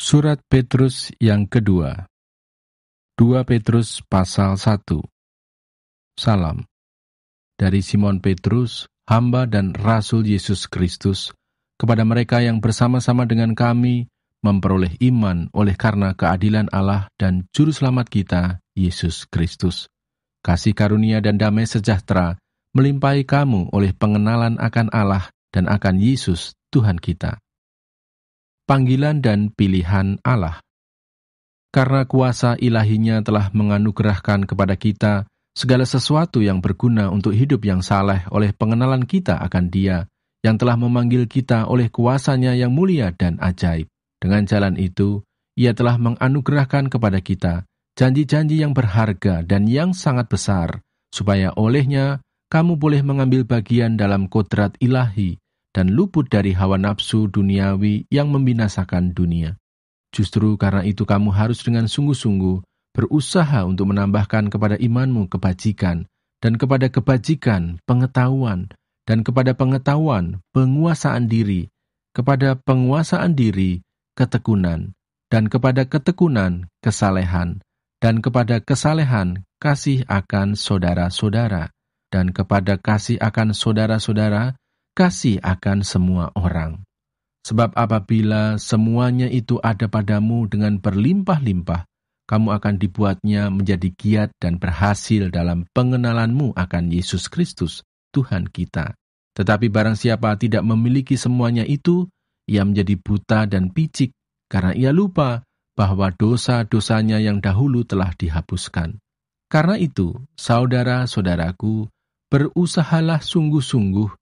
Surat Petrus yang kedua. 2 Petrus pasal 1. Salam. Dari Simon Petrus, hamba dan rasul Yesus Kristus, kepada mereka yang bersama-sama dengan kami memperoleh iman oleh karena keadilan Allah dan Juru Selamat kita, Yesus Kristus. Kasih karunia dan damai sejahtera melimpahi kamu oleh pengenalan akan Allah dan akan Yesus Tuhan kita. Panggilan dan pilihan Allah. Karena kuasa ilahinya telah menganugerahkan kepada kita segala sesuatu yang berguna untuk hidup yang saleh oleh pengenalan kita akan Dia, yang telah memanggil kita oleh kuasanya yang mulia dan ajaib. Dengan jalan itu, Ia telah menganugerahkan kepada kita janji-janji yang berharga dan yang sangat besar, supaya olehnya kamu boleh mengambil bagian dalam kodrat ilahi dan luput dari hawa nafsu duniawi yang membinasakan dunia. Justru karena itu kamu harus dengan sungguh-sungguh berusaha untuk menambahkan kepada imanmu kebajikan, dan kepada kebajikan pengetahuan, dan kepada pengetahuan penguasaan diri, kepada penguasaan diri ketekunan, dan kepada ketekunan kesalehan, dan kepada kesalehan kasih akan saudara-saudara, dan kepada kasih akan saudara-saudara kasih akan semua orang. Sebab apabila semuanya itu ada padamu dengan berlimpah-limpah, kamu akan dibuatnya menjadi giat dan berhasil dalam pengenalanmu akan Yesus Kristus, Tuhan kita. Tetapi barang siapa tidak memiliki semuanya itu, ia menjadi buta dan picik, karena ia lupa bahwa dosa-dosanya yang dahulu telah dihapuskan. Karena itu, saudara-saudaraku, berusahalah sungguh-sungguh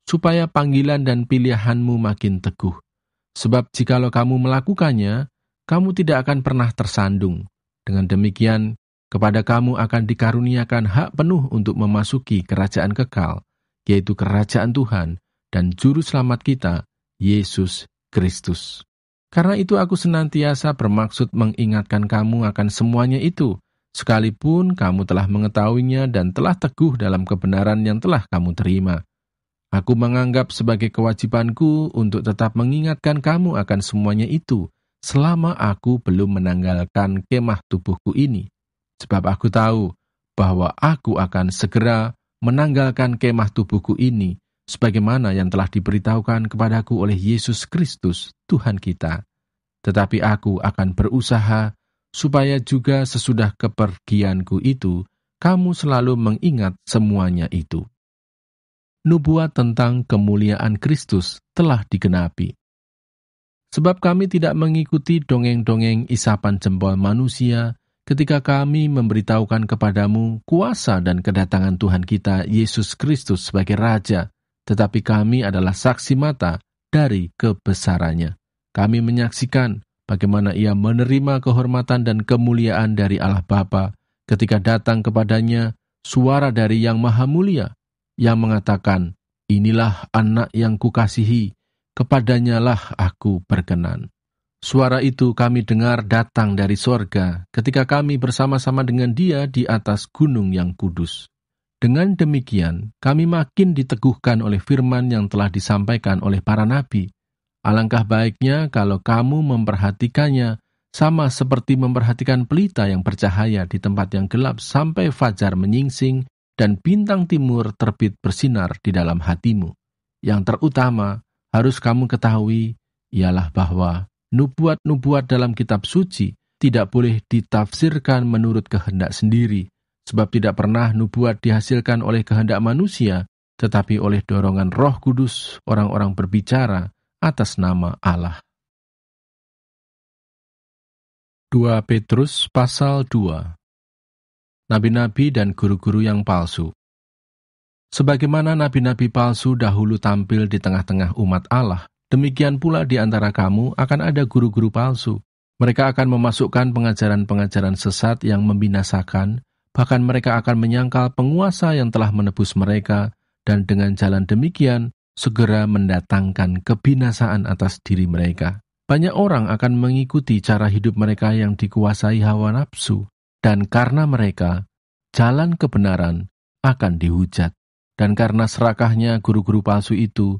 supaya panggilan dan pilihanmu makin teguh. Sebab jikalau kamu melakukannya, kamu tidak akan pernah tersandung. Dengan demikian, kepada kamu akan dikaruniakan hak penuh untuk memasuki kerajaan kekal, yaitu kerajaan Tuhan dan Juru Selamat kita, Yesus Kristus. Karena itu aku senantiasa bermaksud mengingatkan kamu akan semuanya itu, sekalipun kamu telah mengetahuinya dan telah teguh dalam kebenaran yang telah kamu terima. Aku menganggap sebagai kewajibanku untuk tetap mengingatkan kamu akan semuanya itu selama aku belum menanggalkan kemah tubuhku ini. Sebab aku tahu bahwa aku akan segera menanggalkan kemah tubuhku ini sebagaimana yang telah diberitahukan kepadaku oleh Yesus Kristus, Tuhan kita. Tetapi aku akan berusaha supaya juga sesudah kepergianku itu, kamu selalu mengingat semuanya itu. Nubuat tentang kemuliaan Kristus telah digenapi. Sebab kami tidak mengikuti dongeng-dongeng isapan jempol manusia ketika kami memberitahukan kepadamu kuasa dan kedatangan Tuhan kita Yesus Kristus sebagai Raja, tetapi kami adalah saksi mata dari kebesarannya. Kami menyaksikan bagaimana Ia menerima kehormatan dan kemuliaan dari Allah Bapa ketika datang kepadanya suara dari Yang Maha Mulia, yang mengatakan, "Inilah anak yang kukasihi, kepadanyalah aku berkenan." Suara itu kami dengar datang dari sorga ketika kami bersama-sama dengan Dia di atas gunung yang kudus. Dengan demikian, kami makin diteguhkan oleh firman yang telah disampaikan oleh para nabi. Alangkah baiknya kalau kamu memperhatikannya sama seperti memperhatikan pelita yang bercahaya di tempat yang gelap sampai fajar menyingsing dan bintang timur terbit bersinar di dalam hatimu. Yang terutama harus kamu ketahui ialah bahwa nubuat-nubuat dalam kitab suci tidak boleh ditafsirkan menurut kehendak sendiri, sebab tidak pernah nubuat dihasilkan oleh kehendak manusia, tetapi oleh dorongan Roh Kudus orang-orang berbicara atas nama Allah. 2 Petrus pasal 2. Nabi-nabi dan guru-guru yang palsu. Sebagaimana nabi-nabi palsu dahulu tampil di tengah-tengah umat Allah, demikian pula di antara kamu akan ada guru-guru palsu. Mereka akan memasukkan pengajaran-pengajaran sesat yang membinasakan, bahkan mereka akan menyangkal penguasa yang telah menebus mereka, dan dengan jalan demikian segera mendatangkan kebinasaan atas diri mereka. Banyak orang akan mengikuti cara hidup mereka yang dikuasai hawa nafsu, dan karena mereka, jalan kebenaran akan dihujat. Dan karena serakahnya guru-guru palsu itu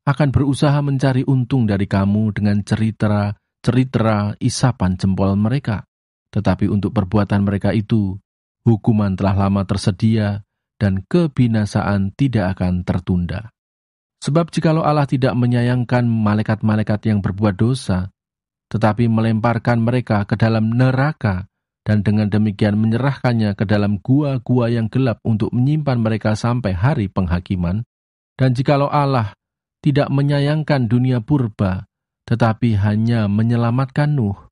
akan berusaha mencari untung dari kamu dengan cerita cerita isapan jempol mereka. Tetapi untuk perbuatan mereka itu, hukuman telah lama tersedia dan kebinasaan tidak akan tertunda. Sebab jikalau Allah tidak menyayangkan malaikat-malaikat yang berbuat dosa, tetapi melemparkan mereka ke dalam neraka, dan dengan demikian menyerahkannya ke dalam gua-gua yang gelap untuk menyimpan mereka sampai hari penghakiman. Dan jikalau Allah tidak menyayangkan dunia purba, tetapi hanya menyelamatkan Nuh,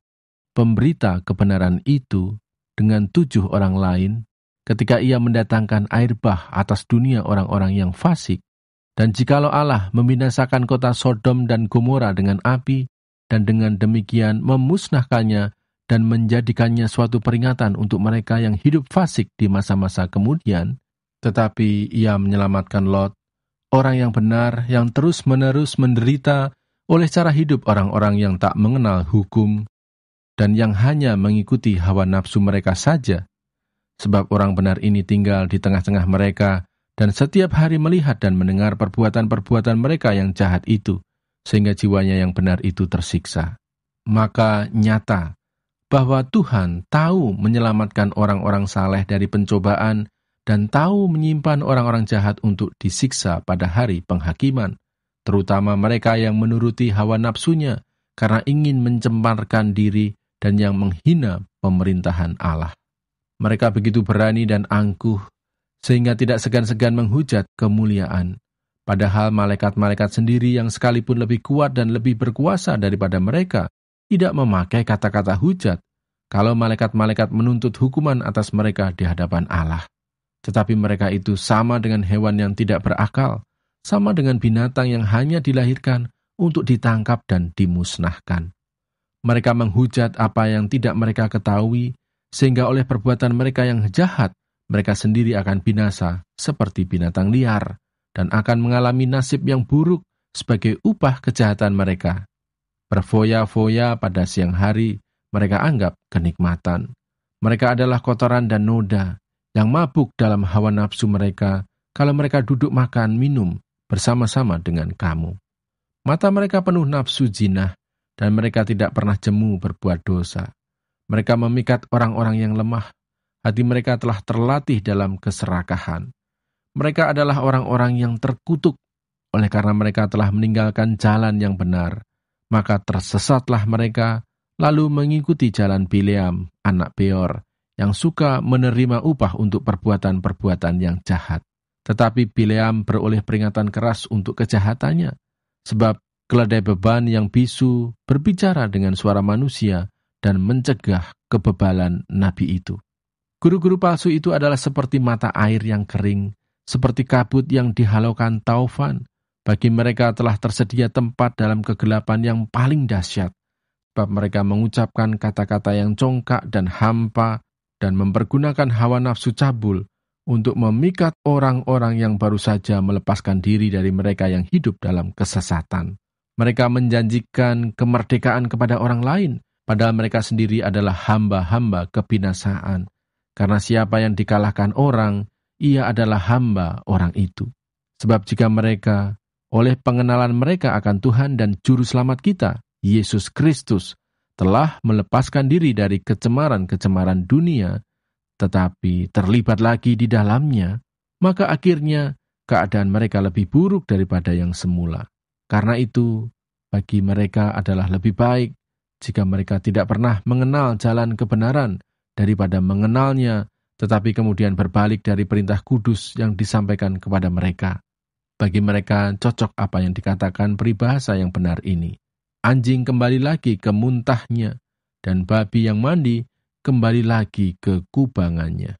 pemberita kebenaran itu, dengan 7 orang lain, ketika ia mendatangkan air bah atas dunia orang-orang yang fasik. Dan jikalau Allah membinasakan kota Sodom dan Gomora dengan api, dan dengan demikian memusnahkannya dan menjadikannya suatu peringatan untuk mereka yang hidup fasik di masa-masa kemudian, tetapi ia menyelamatkan Lot, orang yang benar yang terus-menerus menderita oleh cara hidup orang-orang yang tak mengenal hukum dan yang hanya mengikuti hawa nafsu mereka saja. Sebab orang benar ini tinggal di tengah-tengah mereka dan setiap hari melihat dan mendengar perbuatan-perbuatan mereka yang jahat itu, sehingga jiwanya yang benar itu tersiksa. Maka nyata bahwa Tuhan tahu menyelamatkan orang-orang saleh dari pencobaan dan tahu menyimpan orang-orang jahat untuk disiksa pada hari penghakiman, terutama mereka yang menuruti hawa nafsunya karena ingin mencemparkan diri dan yang menghina pemerintahan Allah. Mereka begitu berani dan angkuh, sehingga tidak segan-segan menghujat kemuliaan. Padahal malaikat-malaikat sendiri yang sekalipun lebih kuat dan lebih berkuasa daripada mereka, tidak memakai kata-kata hujat, kalau malaikat-malaikat menuntut hukuman atas mereka di hadapan Allah. Tetapi mereka itu sama dengan hewan yang tidak berakal, sama dengan binatang yang hanya dilahirkan untuk ditangkap dan dimusnahkan. Mereka menghujat apa yang tidak mereka ketahui, sehingga oleh perbuatan mereka yang jahat, mereka sendiri akan binasa seperti binatang liar, dan akan mengalami nasib yang buruk sebagai upah kejahatan mereka. Berfoya-foya pada siang hari, mereka anggap kenikmatan. Mereka adalah kotoran dan noda, yang mabuk dalam hawa nafsu mereka, kalau mereka duduk makan minum bersama-sama dengan kamu. Mata mereka penuh nafsu zinah, dan mereka tidak pernah jemu berbuat dosa. Mereka memikat orang-orang yang lemah, hati mereka telah terlatih dalam keserakahan. Mereka adalah orang-orang yang terkutuk, oleh karena mereka telah meninggalkan jalan yang benar. Maka tersesatlah mereka, lalu mengikuti jalan Bileam, anak Beor, yang suka menerima upah untuk perbuatan-perbuatan yang jahat. Tetapi Bileam beroleh peringatan keras untuk kejahatannya, sebab keledai beban yang bisu berbicara dengan suara manusia dan mencegah kebebalan nabi itu. Guru-guru palsu itu adalah seperti mata air yang kering, seperti kabut yang dihalaukan taufan. Bagi mereka telah tersedia tempat dalam kegelapan yang paling dahsyat, sebab mereka mengucapkan kata-kata yang congkak dan hampa dan mempergunakan hawa nafsu cabul untuk memikat orang-orang yang baru saja melepaskan diri dari mereka yang hidup dalam kesesatan. Mereka menjanjikan kemerdekaan kepada orang lain, padahal mereka sendiri adalah hamba-hamba kebinasaan. Karena siapa yang dikalahkan orang, ia adalah hamba orang itu. Sebab jika mereka, oleh pengenalan mereka akan Tuhan dan Juru Selamat kita, Yesus Kristus, telah melepaskan diri dari kecemaran-kecemaran dunia, tetapi terlibat lagi di dalamnya, maka akhirnya keadaan mereka lebih buruk daripada yang semula. Karena itu, bagi mereka adalah lebih baik jika mereka tidak pernah mengenal jalan kebenaran daripada mengenalnya, tetapi kemudian berbalik dari perintah kudus yang disampaikan kepada mereka. Bagi mereka cocok apa yang dikatakan peribahasa yang benar ini. Anjing kembali lagi ke muntahnya, dan babi yang mandi kembali lagi ke kubangannya.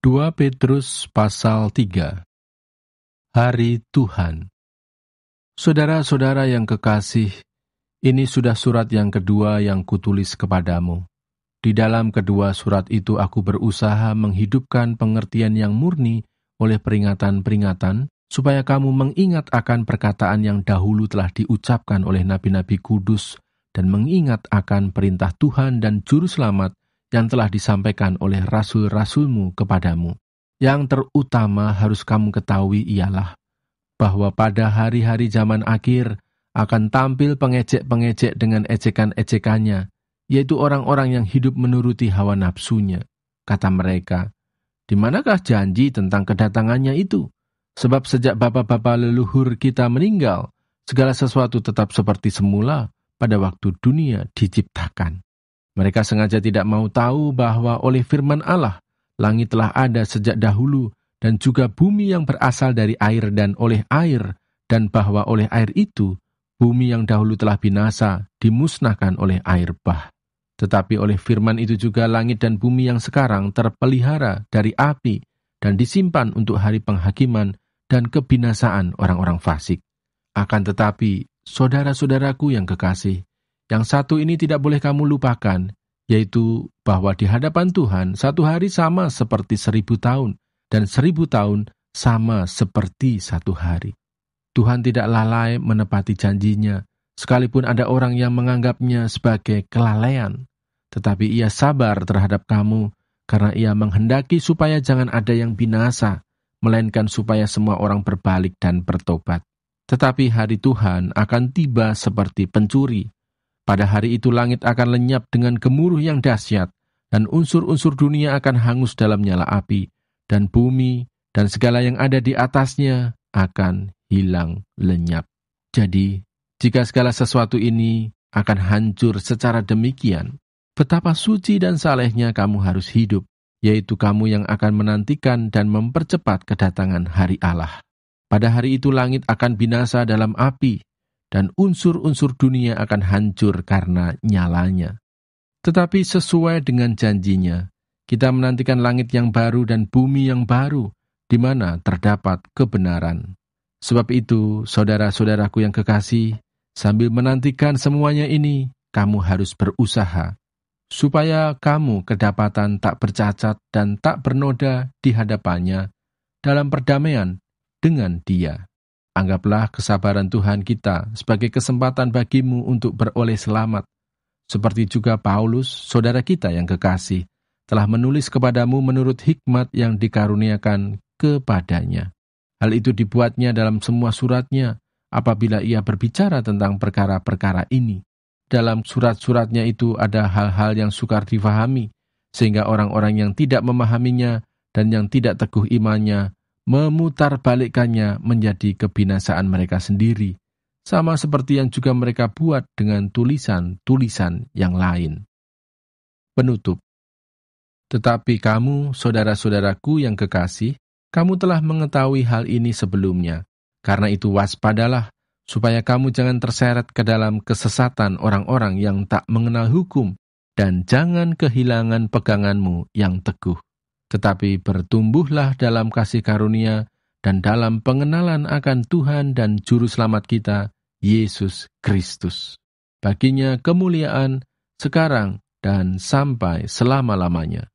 2 Petrus pasal 3. Hari Tuhan. Saudara-saudara yang kekasih, ini sudah surat yang kedua yang kutulis kepadamu. Di dalam kedua surat itu aku berusaha menghidupkan pengertian yang murni oleh peringatan-peringatan, supaya kamu mengingat akan perkataan yang dahulu telah diucapkan oleh nabi-nabi kudus, dan mengingat akan perintah Tuhan dan Juru Selamat yang telah disampaikan oleh rasul-rasulmu kepadamu. Yang terutama harus kamu ketahui ialah bahwa pada hari-hari zaman akhir akan tampil pengejek-pengejek dengan ejekan-ejekannya, yaitu orang-orang yang hidup menuruti hawa nafsunya. Kata mereka, "Di manakah janji tentang kedatangannya itu? Sebab sejak bapa-bapa leluhur kita meninggal, segala sesuatu tetap seperti semula pada waktu dunia diciptakan." Mereka sengaja tidak mau tahu bahwa oleh firman Allah, langit telah ada sejak dahulu, dan juga bumi yang berasal dari air dan oleh air, dan bahwa oleh air itu, bumi yang dahulu telah binasa, dimusnahkan oleh air bah. Tetapi oleh firman itu juga langit dan bumi yang sekarang terpelihara dari api, dan disimpan untuk hari penghakiman dan kebinasaan orang-orang fasik. Akan tetapi, saudara-saudaraku yang kekasih, yang satu ini tidak boleh kamu lupakan, yaitu bahwa di hadapan Tuhan satu hari sama seperti 1000 tahun, dan 1000 tahun sama seperti satu hari. Tuhan tidak lalai menepati janjinya, sekalipun ada orang yang menganggapnya sebagai kelalaian. Tetapi ia sabar terhadap kamu, karena ia menghendaki supaya jangan ada yang binasa, melainkan supaya semua orang berbalik dan bertobat. Tetapi hari Tuhan akan tiba seperti pencuri. Pada hari itu langit akan lenyap dengan gemuruh yang dahsyat, dan unsur-unsur dunia akan hangus dalam nyala api, dan bumi dan segala yang ada di atasnya akan hilang lenyap. Jadi, jika segala sesuatu ini akan hancur secara demikian, betapa suci dan salehnya kamu harus hidup, yaitu kamu yang akan menantikan dan mempercepat kedatangan hari Allah. Pada hari itu langit akan binasa dalam api, dan unsur-unsur dunia akan hancur karena nyalanya. Tetapi sesuai dengan janjinya, kita menantikan langit yang baru dan bumi yang baru, di mana terdapat kebenaran. Sebab itu, saudara-saudaraku yang kekasih, sambil menantikan semuanya ini, kamu harus berusaha, supaya kamu kedapatan tak bercacat dan tak bernoda di hadapannya dalam perdamaian dengan Dia. Anggaplah kesabaran Tuhan kita sebagai kesempatan bagimu untuk beroleh selamat. Seperti juga Paulus, saudara kita yang kekasih, telah menulis kepadamu menurut hikmat yang dikaruniakan kepadanya. Hal itu dibuatnya dalam semua suratnya, apabila ia berbicara tentang perkara-perkara ini. Dalam surat-suratnya itu ada hal-hal yang sukar difahami, sehingga orang-orang yang tidak memahaminya dan yang tidak teguh imannya memutarbalikkannya menjadi kebinasaan mereka sendiri, sama seperti yang juga mereka buat dengan tulisan-tulisan yang lain. Penutup. Tetapi kamu, saudara-saudaraku yang kekasih, kamu telah mengetahui hal ini sebelumnya. Karena itu waspadalah, supaya kamu jangan terseret ke dalam kesesatan orang-orang yang tak mengenal hukum, dan jangan kehilangan peganganmu yang teguh. Tetapi bertumbuhlah dalam kasih karunia dan dalam pengenalan akan Tuhan dan Juru Selamat kita, Yesus Kristus. Baginya kemuliaan sekarang dan sampai selama-lamanya.